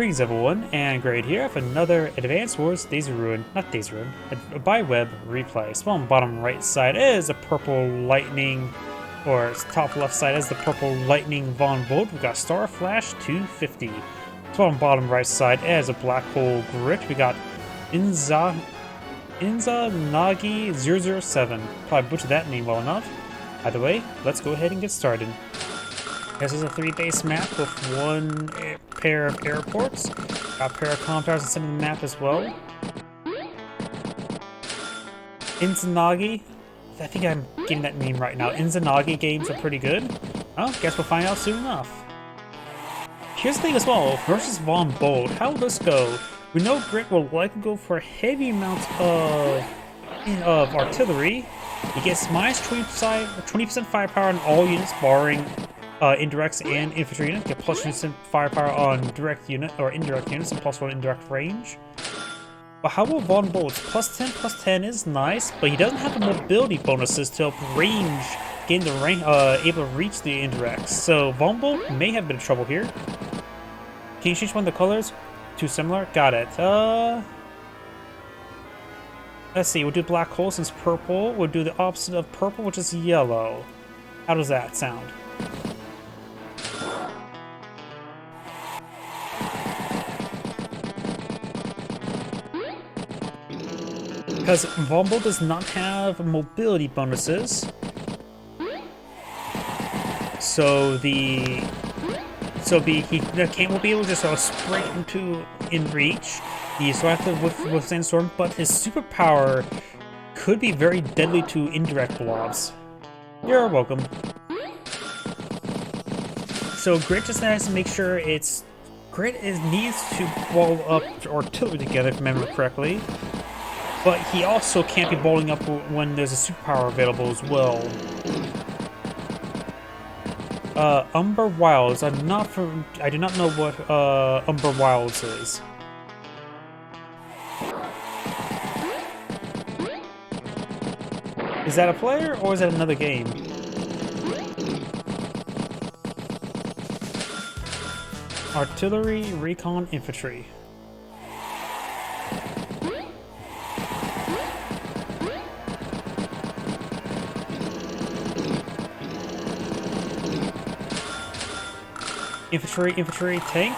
Greetings everyone, and Grade here with another Advanced Wars not Daisy Ruin, a bi-web replay. So on bottom right side is a purple lightning, or top left side is the purple lightning Von Bolt. We've got Starflash250. So on bottom right side is a black hole grit. We got izanagi007. Probably butchered that name well enough. Either way, let's go ahead and get started. This is a 3-base map with one pair of airports. Got a pair of comm towers in the center of the map as well. Izanagi. I think I'm getting that name right now. Izanagi games are pretty good. Well, guess we'll find out soon enough. Here's the thing as well, versus Von Bolt. How will this go? We know Grit will likely go for a heavy amount of artillery. He gets minus 20% firepower on all units barring indirects and infantry units. Get plus 20% firepower on direct unit or indirect units and plus 1 indirect range. But how about Von Bolt's? Plus 10 is nice, but he doesn't have the mobility bonuses to help range, gain the range, able to reach the indirects. So Von Bolt may have a bit of trouble here. Can you change one of the colors? Too similar? Got it. Let's see, we'll do black hole since purple. We'll do the opposite of purple, which is yellow. How does that sound? Because Von Bolt does not have mobility bonuses, so he won't be able to just sprint into in reach. He still has to withstand storm, but his superpower could be very deadly to indirect blobs. You're welcome. So Grit just has to make sure needs to wall up artillery together, if I remember correctly. But he also can't be bowling up when there's a superpower available as well. Umber Wilds. I do not know what Umber Wilds is. Is that a player or is that another game? Artillery, recon, infantry. Infantry, tank.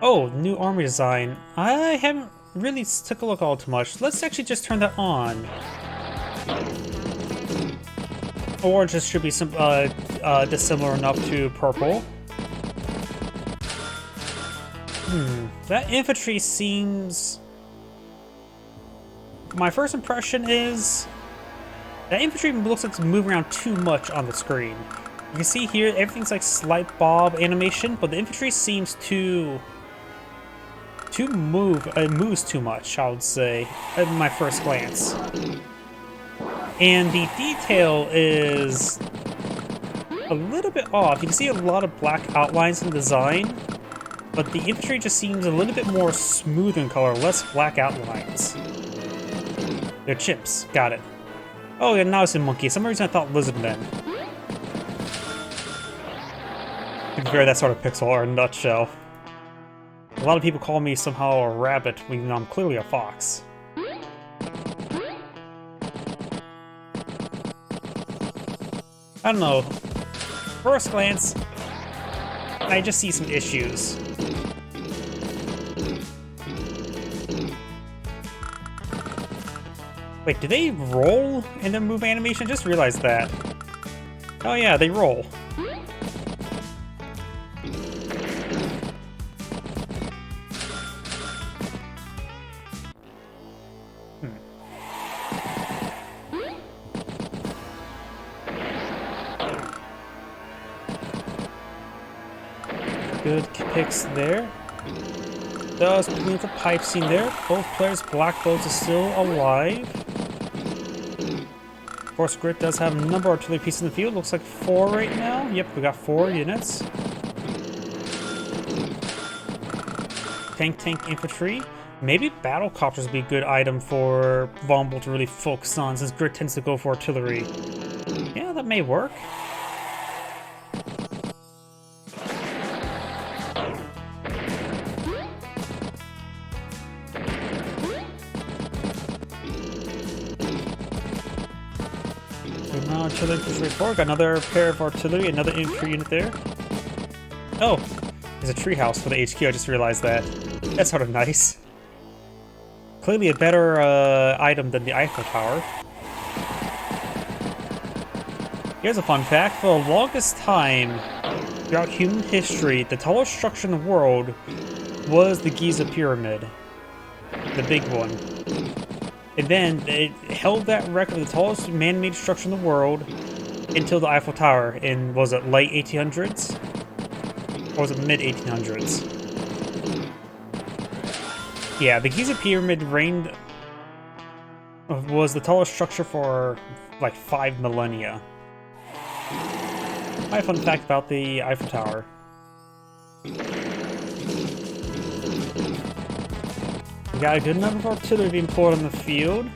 Oh, new army design. I haven't really took a look all too much. Let's actually just turn that on. Or just should be some dissimilar enough to purple. That infantry seems. My first impression is that infantry looks like it's moving around too much on the screen. You can see here everything's like slight bob animation, but the infantry seems to move. It moves too much, I would say, at my first glance. And the detail is a little bit off. You can see a lot of black outlines in the design, but the infantry just seems a little bit more smooth in color, less black outlines. They're chimps. Got it. Oh yeah, now it's a monkey. For some reason I thought lizard men. To be fair, that sort of pixel art in a nutshell. A lot of people call me somehow a rabbit, even though I'm clearly a fox. I don't know. First glance, I just see some issues. Wait, do they roll in their move animation? I just realized that. Oh yeah, they roll. Good picks there. Does clean the pipe scene there. Both players' black bolts are still alive. Of course, Grit does have a number of artillery pieces in the field. Looks like 4 right now. Yep, we got 4 units. Tank, infantry. Maybe battle copters would be a good item for Von Bolt to really focus on, since Grit tends to go for artillery. Yeah, that may work. artillery infantry forward. Got another pair of artillery, another infantry unit there. Oh, there's a treehouse for the HQ. I just realized that. That's sort of nice. Clearly a better item than the Eiffel Tower. Here's a fun fact. For the longest time throughout human history, the tallest structure in the world was the Giza Pyramid. The big one. And then it held that record of the tallest man-made structure in the world until the Eiffel Tower in, was it late 1800s? Or was it mid 1800s? Yeah, the Giza Pyramid was the tallest structure for like 5 millennia. My fun fact about the Eiffel Tower. We got a good number of artillery being poured on the field.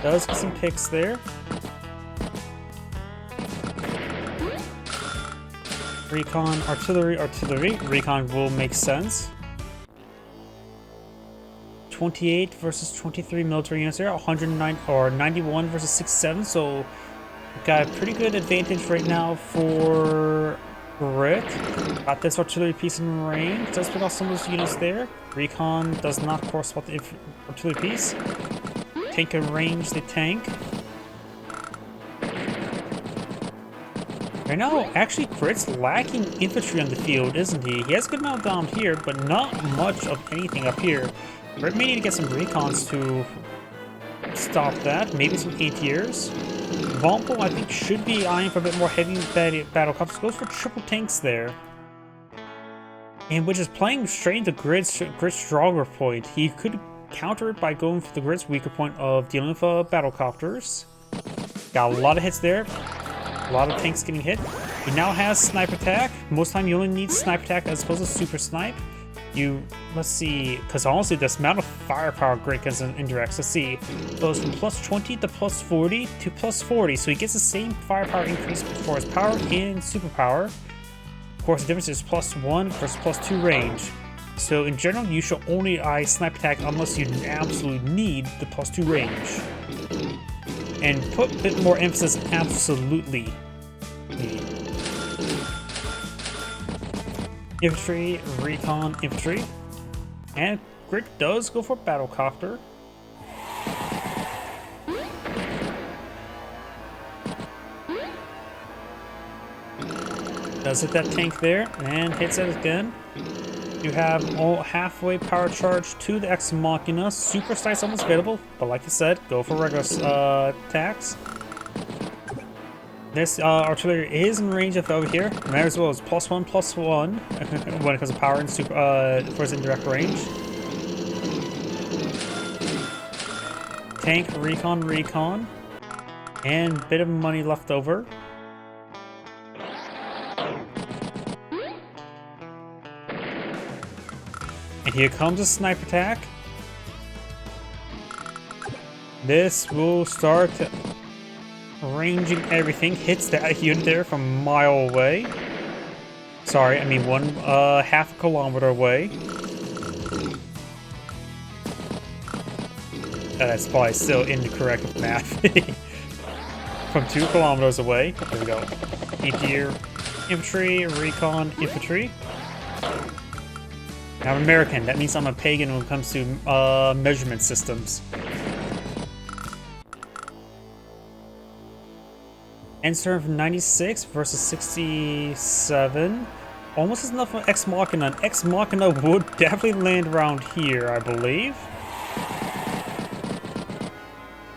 Does get some picks there. Recon, artillery, artillery. Recon will make sense. 28 versus 23 military units there. 109 or 91 versus 67. So we've got a pretty good advantage right now for Grit. Got this artillery piece in range. Does pick off some of those units there. Recon does not correspond to the artillery piece. Tank in range the tank. Right now, actually, Grit's lacking infantry on the field, isn't he? He has a good amount down here, but not much of anything up here. Grit may need to get some recons to stop that. Maybe some 8 years. Vompo, I think, should be eyeing for a bit more heavy battle copters. Goes for triple tanks there. And which is playing straight into Grit's stronger point. He could counter it by going for the Grit's weaker point of dealing with battle copters. Got a lot of hits there. A lot of tanks getting hit. He now has sniper attack. Most time you only need sniper attack as opposed to super snipe. Let's see, because honestly, this amount of firepower Grit gets in indirects. Let's see, goes from plus 20 to plus 40 to plus 40. So he gets the same firepower increase for his power and superpower. Of course, the difference is plus 1 versus plus 2 range. So in general, you should only eye sniper attack unless you absolutely need the plus 2 range. And put a bit more emphasis absolutely need. Infantry, recon, infantry. And Grit does go for battlecopter. Does hit that tank there and hits it again. You have all halfway power charge to the Ex Machina. Super Slice almost available, but like I said, go for regular attacks. This artillery is in range of over here. Might as well as +1/+1 when it comes to power and super for its indirect range. Tank, recon, and a bit of money left over. And here comes a sniper attack. This will start ranging everything. Hits that unit there from a mile away. Sorry, I mean half a kilometer away. That's probably still incorrect with math. From 2 kilometers away. There we go. Anti-air infantry, recon infantry. Now, I'm American. That means I'm a pagan when it comes to measurement systems. Answer of 96 versus 67. Almost as enough of Ex Machina. Ex Machina would definitely land around here, I believe.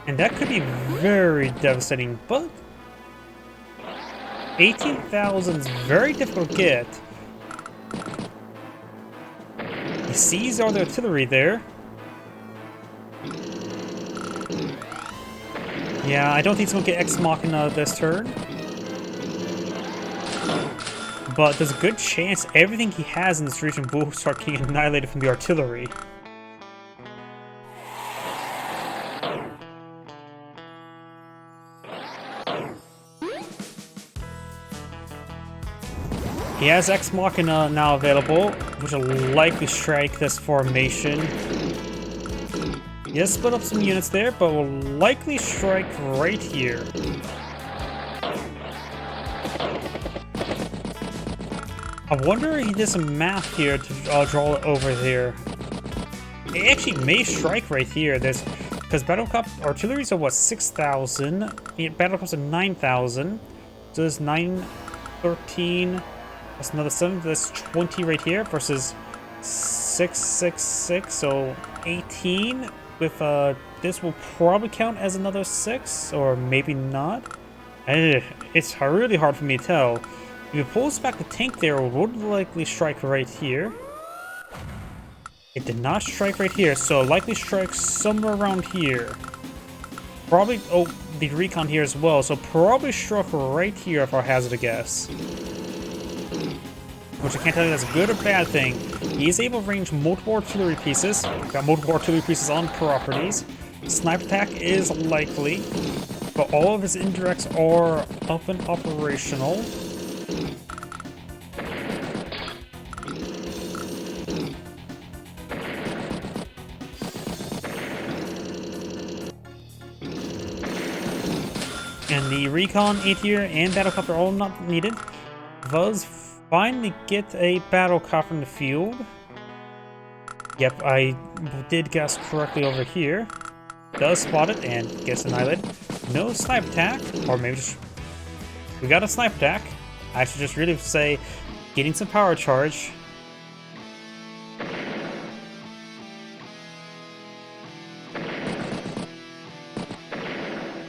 And that could be very devastating, but 18,000 is very difficult to get. He sees all the artillery there. Yeah, I don't think he's going to get Ex Machina this turn. But there's a good chance everything he has in this region will start getting annihilated from the artillery. He has Ex Machina now available, which will likely strike this formation. Yes, split up some units there, but will likely strike right here. I wonder if he did some math here to draw it over there. It actually may strike right here. There's because battlecraft artilleries are what, 6,000. Battlecrafts are 9,000. So there's 9, 13. That's another 7. That's 20 right here versus 6, 6, 6. So 18. With this will probably count as another 6, or maybe not. It's really hard for me to tell. If it pulls back the tank there, it would likely strike right here. It did not strike right here, so likely strike somewhere around here. Probably, oh, the recon here as well, so probably struck right here if I hazard a guess. Which I can't tell you that's a good or bad thing. He is able to range multiple artillery pieces. Got multiple artillery pieces on properties. Sniper attack is likely, but all of his indirects are up and operational. And the recon, ATR, and battlecraft are all not needed. Does finally get a battlecraft in the field. Yep, I did guess correctly over here. Does spot it and gets annihilated. No sniper attack, or maybe just... We got a sniper attack. I should just really say getting some power charge.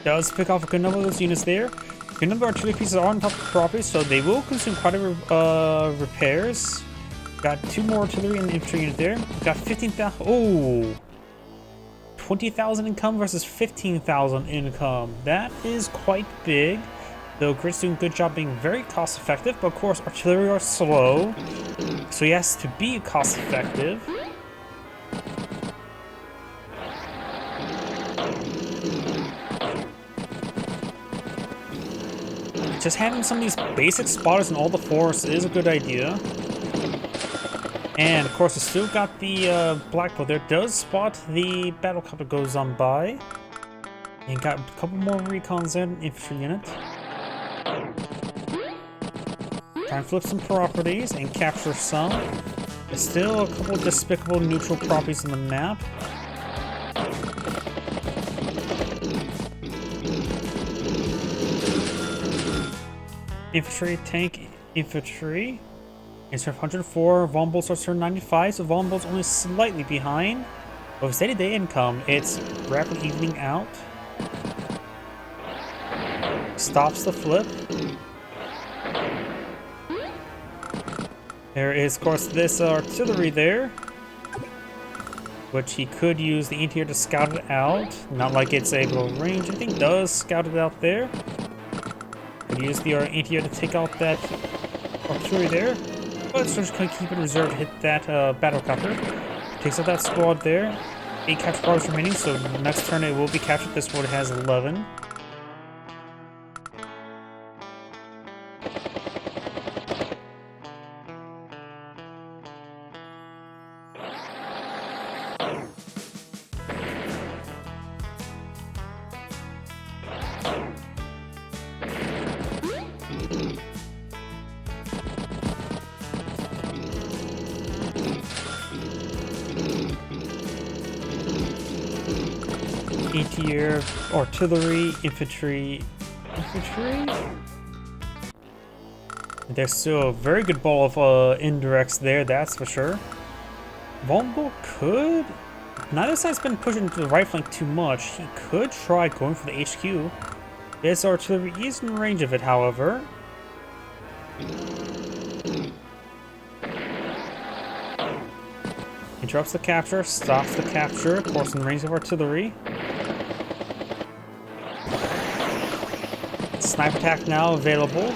Does pick off a good number of those units there. A good number of artillery pieces are on top of the property, so they will consume quite a repairs. Got 2 more artillery and infantry unit there. Got 15,000. Oh, 20,000 income versus 15,000 income. That is quite big. Though Grit's doing a good job being very cost effective, but of course artillery are slow, so he has to be cost effective. Just having some of these basic spotters in all the forests is a good idea. And of course, it's still got the black bolt there. Does spot the battlecopter goes on by. And got a couple more recons there, infantry unit. Try and flip some properties and capture some. There's still a couple of despicable neutral properties on the map. Infantry, tank, infantry. It's 104, Von Bolts are turn 95, so Von Bolts only slightly behind. But with steady day income, it's rapidly evening out. Stops the flip. There is, of course, this artillery there, which he could use the interior to scout it out. Not like it's able to range. I think does scout it out there. Could use the interior to take out that artillery there. But it's just going to keep it reserved to hit that battlecopter. Takes out that squad there. 8 capture points remaining, so next turn it will be captured. This one has 11. Tier artillery, infantry. There's still a very good ball of indirects there, that's for sure. Von Bolt could. Neither side's been pushing to the right flank too much. He could try going for the HQ. This artillery is in range of it, however. Interrupts the capture, stops the capture, of course in range of artillery. Sniper attack now available.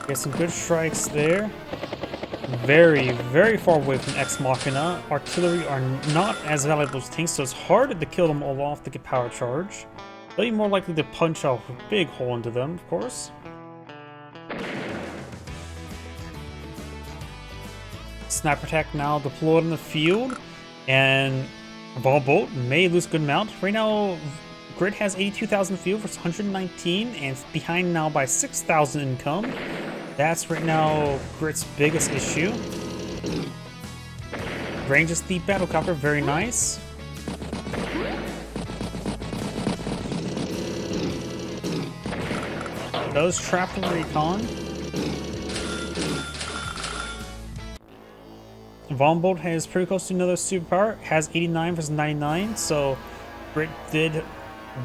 Get some good strikes there. Very, very far away from Ex Machina. Artillery are not as valuable as tanks, so it's hard to kill them all off to get power charge. They'll be more likely to punch out a big hole into them, of course. sniper attack now deployed in the field, and Ball Bolt may lose a good amount. Right now, Grid has 82,000 field versus 119, and it's behind now by 6,000 income. That's right now Grid's biggest issue. Ranges the battlecopter, very nice. Does trap the recon. Vombolt has pretty close to another superpower. Has 89 versus 99, so Grid did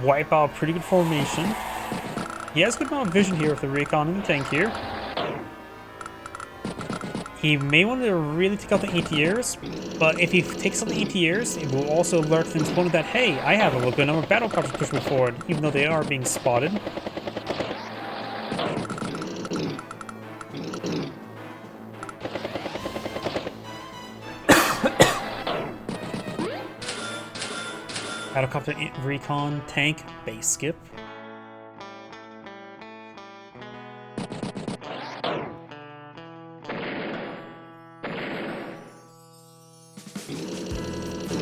wipe out a pretty good formation. He has a good amount of vision here with the recon and the tank here. He may want to really take out the ATRs, but if he takes out the ATRs, it will also alert his opponent that, hey, I have a little good number of battlecopters to push me forward, even though they are being spotted. Battlecopter recon, tank, base skip.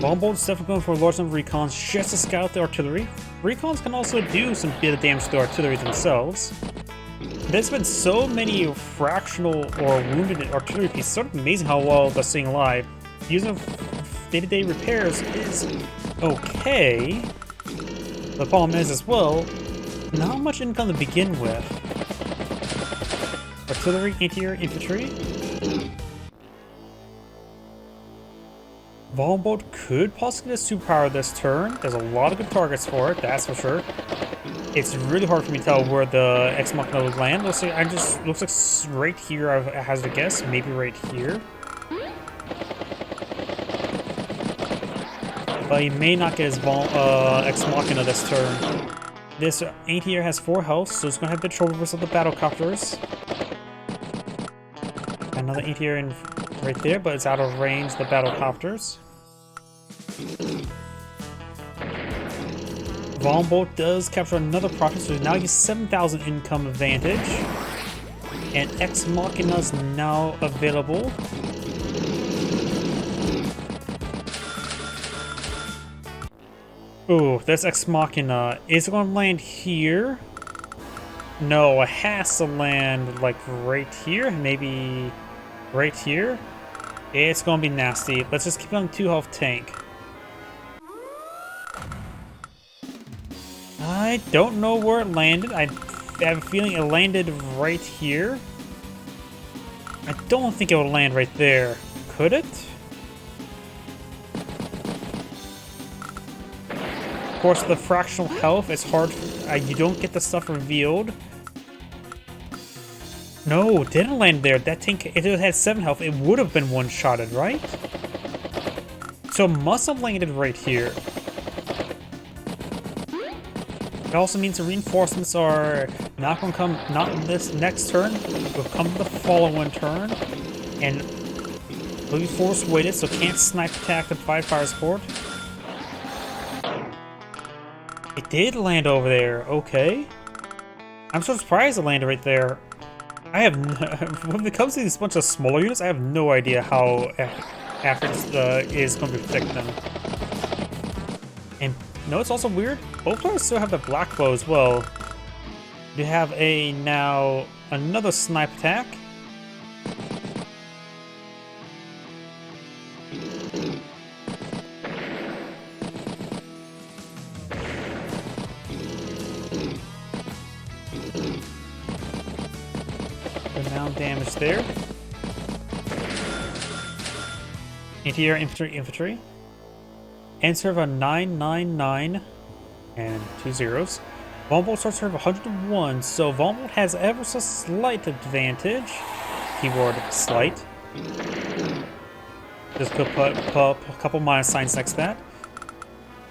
Bombbolt's definitely going for a large number of recons just to scout the artillery. Recons can also do some bit of damage to the artillery themselves. There's been so many fractional or wounded artillery pieces. It's sort of amazing how well they're staying alive. Using day-to-day repairs is okay. The problem is as well, not much income to begin with. Artillery, anti-air, infantry. Vombolt could possibly get a superpower this turn. There's a lot of good targets for it, that's for sure. It's really hard for me to tell where the Ex Machina would land. Looks like right here, I hazard a guess, maybe right here. But he may not get his Ex Machina this turn. This anti-air has 4 health, so it's gonna have the trouble versus the battlecopters. Another anti-air in right there, but it's out of range, the battlecopters. Vombolt does capture another profit, so now he has 7,000 income advantage. And Ex Machina's now available. Ooh, this Ex Machina. Is it going to land here? No, it has to land like right here, maybe right here. It's gonna be nasty. Let's just keep it on 2 health tank. I don't know where it landed. I have a feeling it landed right here. I don't think it will land right there. Could it? Of course, the fractional health is hard. You don't get the stuff revealed. No, it didn't land there. That tank, if it had 7 health, it would have been one-shotted, right? So it must have landed right here. It also means the reinforcements are not going to come, not this next turn, will come the following turn. And will be force weighted, so can't snipe attack the 5 fire support. It did land over there, okay. I'm so surprised it landed right there. I have when it comes to these bunch of smaller units, I have no idea how accurate is going to protect them. And no, it's also weird. Both players still have the black bow as well. You have now another snipe attack. Amount damage there. Anti-air infantry. And serve a 999 and 2 zeros. Vombolt starts serve 101, so Vombolt has ever so slight advantage. Keyword slight. Just put a couple minus signs next to that.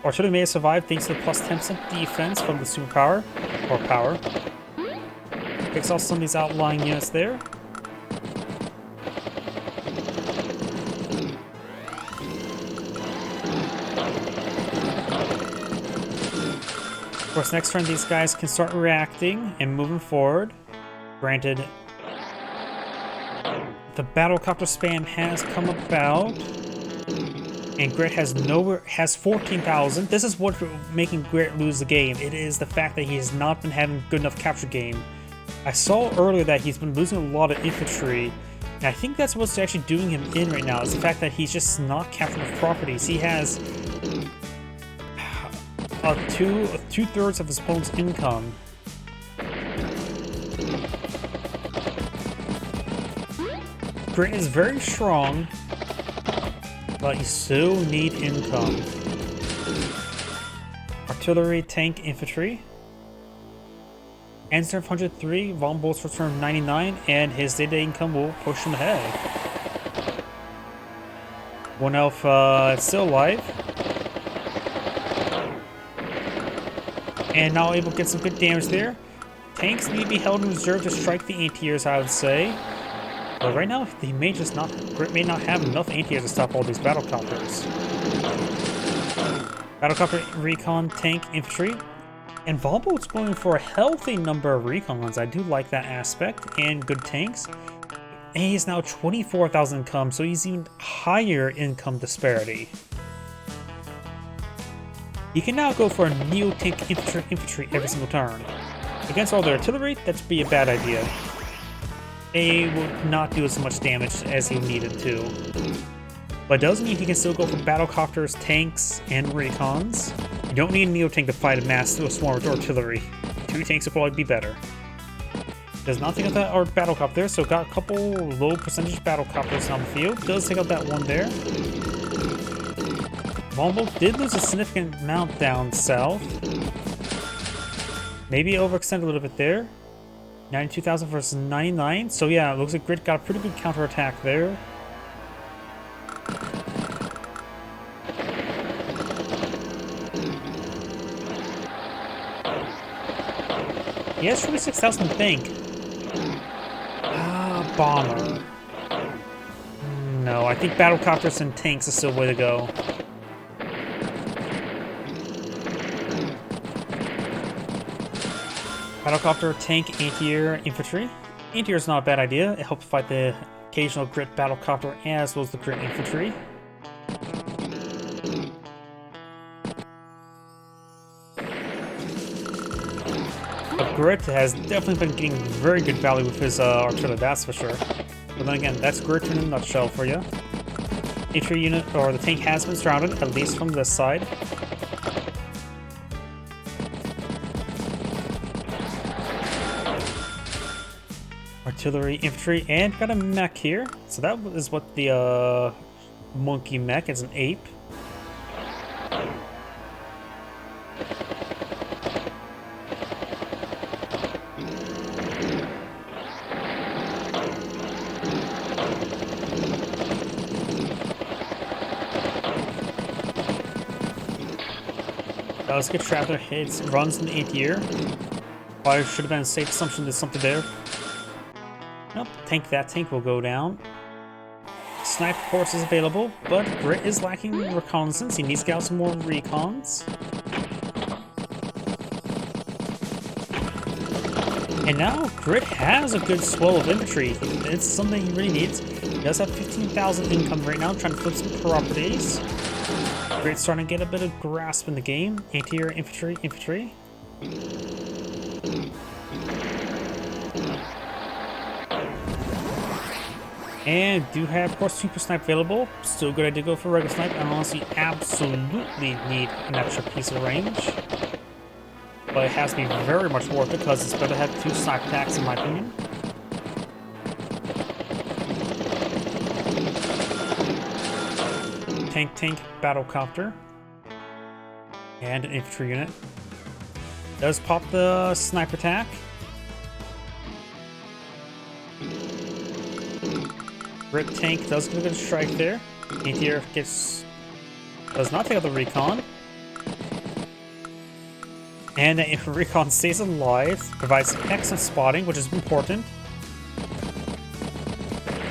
Artillery may have survived thanks to the plus 10% defense from the superpower or power. Picks off some of these outlying units there. Of course, next turn these guys can start reacting and moving forward. Granted, The battlecopter spam has come about, and Grit has 14,000. This is what's making Grit lose the game. It is the fact that he has not been having good enough capture game. I saw earlier that he's been losing a lot of infantry, and I think that's what's actually doing him in right now, is the fact that he's just not capturing enough properties. He has two-thirds of his opponent's income. Grit is very strong, but you still need income. Artillery, tank, infantry. Answer 103, Von Bolt's return 99, and his day-to-day income will push him ahead. One elf still alive. And now able to get some good damage there. Tanks need to be held in reserve to strike the anti-airs, I would say. But right now, Grit may not have enough anti-airs to stop all these battlecopters. Battlecopter, recon, tank, infantry. And Von Bolt's going for a healthy number of recons. I do like that aspect. And good tanks. And he's now 24,000 income, so he's even higher income disparity. You can now go for a neo-tank infantry every single turn. Against all the artillery, that'd be a bad idea. They would not do as much damage as he needed to. But it does mean he can still go for battlecopters, tanks, and recons. You don't need a neo-tank to fight a massive swarm with artillery. 2 tanks would probably be better. Does not take out that battlecopter, so got a couple low percentage battlecopters on the field. Does take out that one there. Von Bolt did lose a significant amount down south. Maybe overextend a little bit there. 92,000 versus 99. So yeah, it looks like Grit got a pretty good counterattack there. He has 26,000 bank. Bomber. No, I think battlecopters and tanks is still the way to go. Battlecopter, tank, anti-air, infantry. Anti-air is not a bad idea. It helps fight the occasional Grit battlecopter as well as the Grit infantry. But Grit has definitely been getting very good value with his artillery, that's for sure. But then again, that's Grit in a nutshell for you. Infantry unit, or the tank has been surrounded, at least from this side. Artillery, infantry, and got a mech here. So that is what the monkey mech is, an ape. Let's get trapped there. It runs in the anti-air. Probably should have been a safe assumption there's something there. Nope, that tank will go down. Sniper force is available, but Grit is lacking reconnaissance. He needs to get out some more recons. And now Grit has a good swell of infantry. It's something he really needs. He does have 15,000 income right now, trying to flip some properties. Grit's starting to get a bit of grasp in the game. Anti-air, infantry. And do have, of course, Super Snipe available. Still a good idea to go for regular snipe unless you absolutely need an extra piece of range. But it has to be very much worth it because it's better to have 2 snipe attacks in my opinion. Tank, battlecopter. And an infantry unit. Does pop the sniper attack. Grit tank does get a good strike there. Anti-air does not take out the recon. And if recon stays alive, provides excellent spotting, which is important.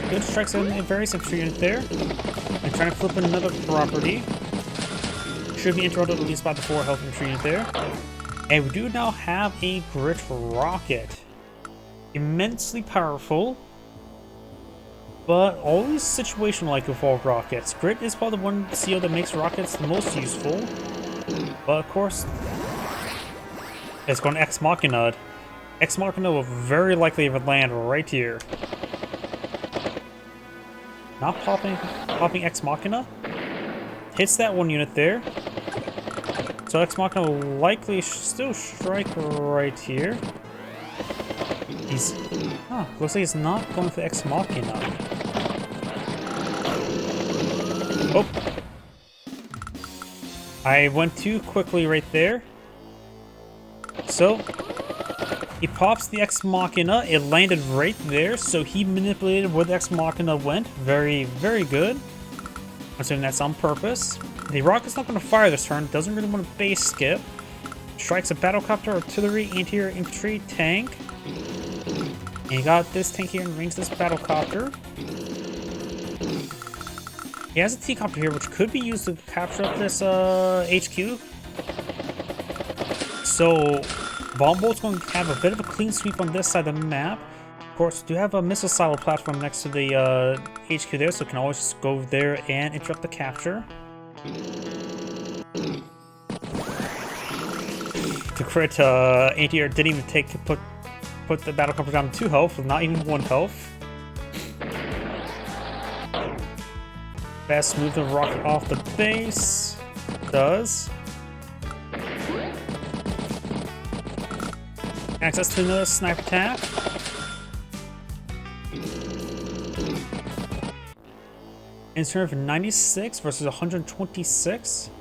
Good strikes on the various infantry unit there. And trying to flip another property. Should be interrupted at least by the 4 health infantry unit there. And we do now have a Grit rocket. Immensely powerful. But always situational like evolved rockets. Grit is probably the one CO that makes rockets the most useful. But of course, it's going Ex Machina. Ex Machina will very likely land right here. Not popping Ex Machina. Hits that one unit there. So Ex Machina will likely still strike right here. Looks like he's not going for Ex Machina. Oh. I went too quickly right there. So, he pops the Ex Machina. It landed right there, so he manipulated where the Ex Machina went. Very, very good. I'm assuming that's on purpose. The rocket's not going to fire this turn. Doesn't really want to base skip. Strikes a battlecopter, artillery, anti-air infantry, tank. And you got this tank here and range this battlecopter. He has a T-copter here, which could be used to capture up this HQ. So, Bomb Bolt's going to have a bit of a clean sweep on this side of the map. Of course, do have a missile silo platform next to the HQ there, so you can always just go there and interrupt the capture. To crit, anti-air didn't even put the battlecopter down to 2 health, with not even 1 health. Fast move the rocket off the base. Does. Access to another sniper attack. Instead of 96 versus 126.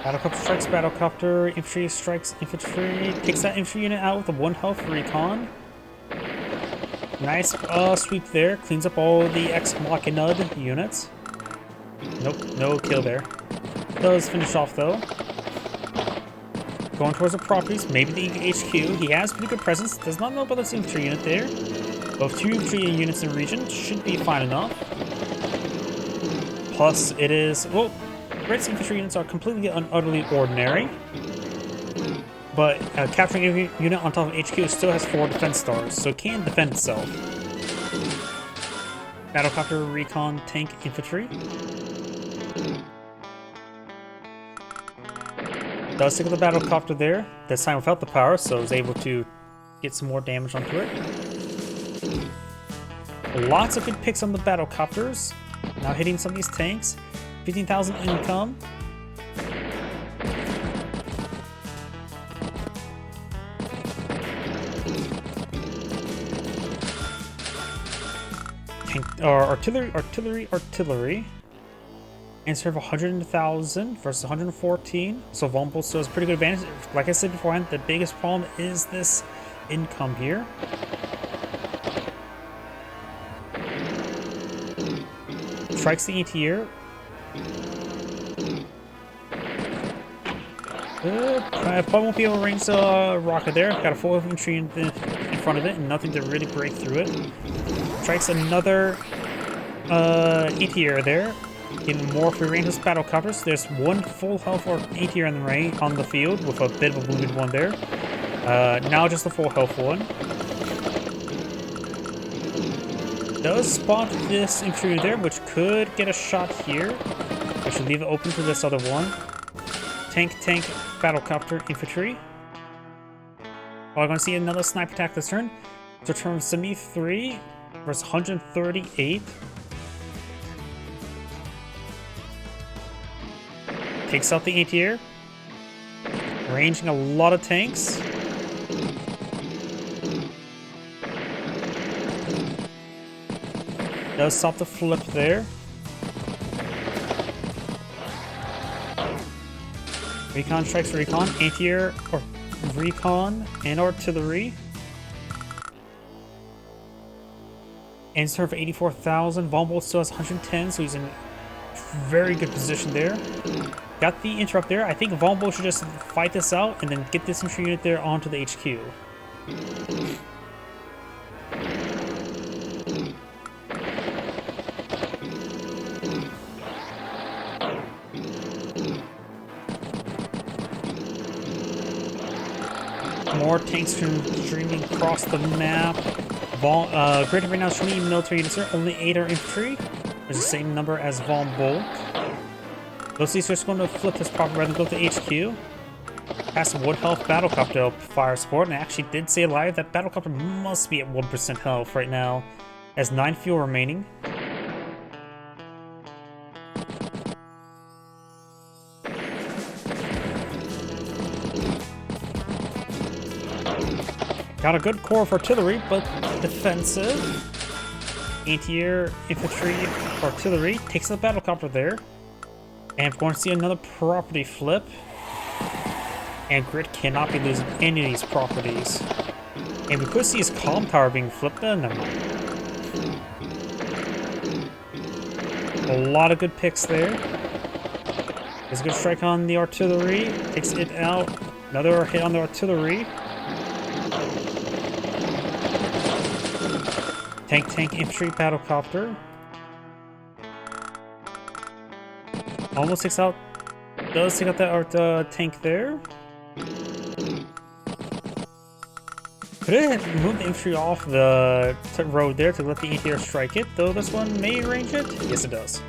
Battlecopter strikes battlecopter, infantry strikes infantry, takes that infantry unit out with a 1 health recon. Nice sweep there, cleans up all the Ex Machina units. Nope, no kill there. Does finish off though. Going towards the properties, maybe the HQ. He has pretty good presence, does not know about this infantry unit there. Both 2 infantry units in region should be fine enough. Plus it is, well, Grit's infantry units are completely and utterly ordinary, but capturing every unit on top of HQ still has 4 defense stars, so it can defend itself. Battlecopter, recon, tank, infantry. Does take the battlecopter there, this time without the power, so is able to get some more damage onto it. Lots of good picks on the battlecopters. Now hitting some of these tanks. 15,000 income. Tank, or artillery. Instead of 100,000 versus 114. So Vulnerable still has pretty good advantage. Like I said beforehand, the biggest problem is this income here. Strikes the anti-air. I probably won't be able to range the rocket there. Got a full infantry in front of it and nothing to really break through it. Strikes another anti-air there. Getting more free range with battlecopters. There's 1 full health or anti-air on the field with a bit of a wounded one there. Now just a full health one. Does spot this infantry there, which could get a shot here. I should leave it open to this other one. Tank, battlecopter, infantry. We're going to see another sniper attack this turn. So turn 73 versus 138. Takes out the anti-air. Ranging a lot of tanks. Does stop the flip there. Recon strikes recon, anti-air or recon and artillery. Answer of 84,000. Vulnerable still has 110, so he's in very good position there. Got the interrupt there. I think Vulnerable should just fight this out and then get this infantry unit there onto the HQ. More tanks streaming across the map. Grid right now is 20 military units here, only 8 are infantry. There's the same number as Von Bolt. Those are just going to flip this property rather than go to HQ. Has some wood health battlecopter fire support, and I actually did say live that battlecopter must be at 1% health right now. Has 9 fuel remaining. Got a good core of artillery, but defensive. Anti-air infantry artillery takes the battlecopter there. And we're going to see another property flip. And Grid cannot be losing any of these properties. And we could see his comm tower being flipped. Never mind. A lot of good picks there. There's a good strike on the artillery. Takes it out. Another hit on the artillery. Tank infantry battlecopter. Almost takes out. Does take out that tank there. Could it move the infantry off the road there to let the anti-air strike it? Though this one may range it. Yes, it does.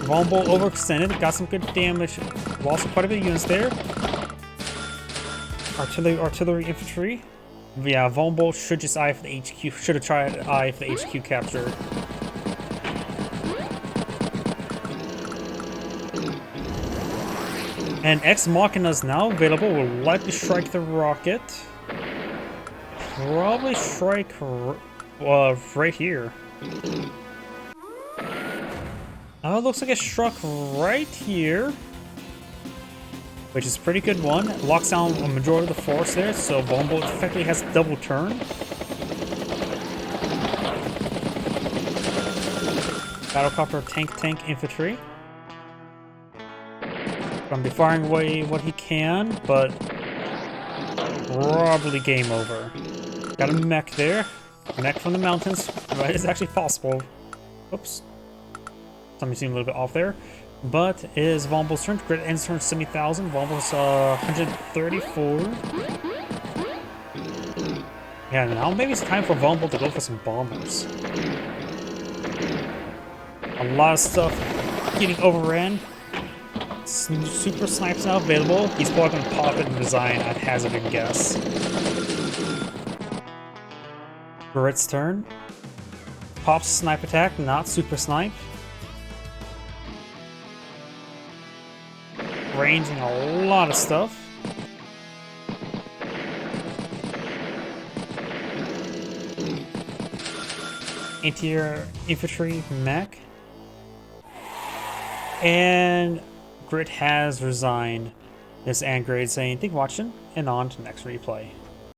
Vulnerable overextended. Got some good damage. Lost quite a bit of units there. Artillery infantry. Yeah, Vulnerable should just eye for the HQ. Should have tried eye for the HQ capture. And Ex Machina is now available. Will likely strike the rocket. Probably strike right here. Oh, it looks like it struck right here. Which is a pretty good one. Locks down a majority of the force there, so Bombo effectively has double turn. Battlecopter tank infantry. Gonna be firing away what he can, but probably game over. Got a mech there. Mech from the mountains. Right, it's actually possible. Oops. Something seemed a little bit off there. But is Vomble's turn. Grid ends turn 70,000. Vomble's 134. Yeah, now maybe it's time for Vomble to go for some bombers. A lot of stuff getting overran. Super snipes now available. He's probably going to pop it and resign, I'd hazard a guess. Grid's turn. Pops snipe attack, not super snipe. Ranging a lot of stuff. Anti-air infantry mech. And Grid has resigned. This Angrade saying, thank you for watching, and on to the next replay.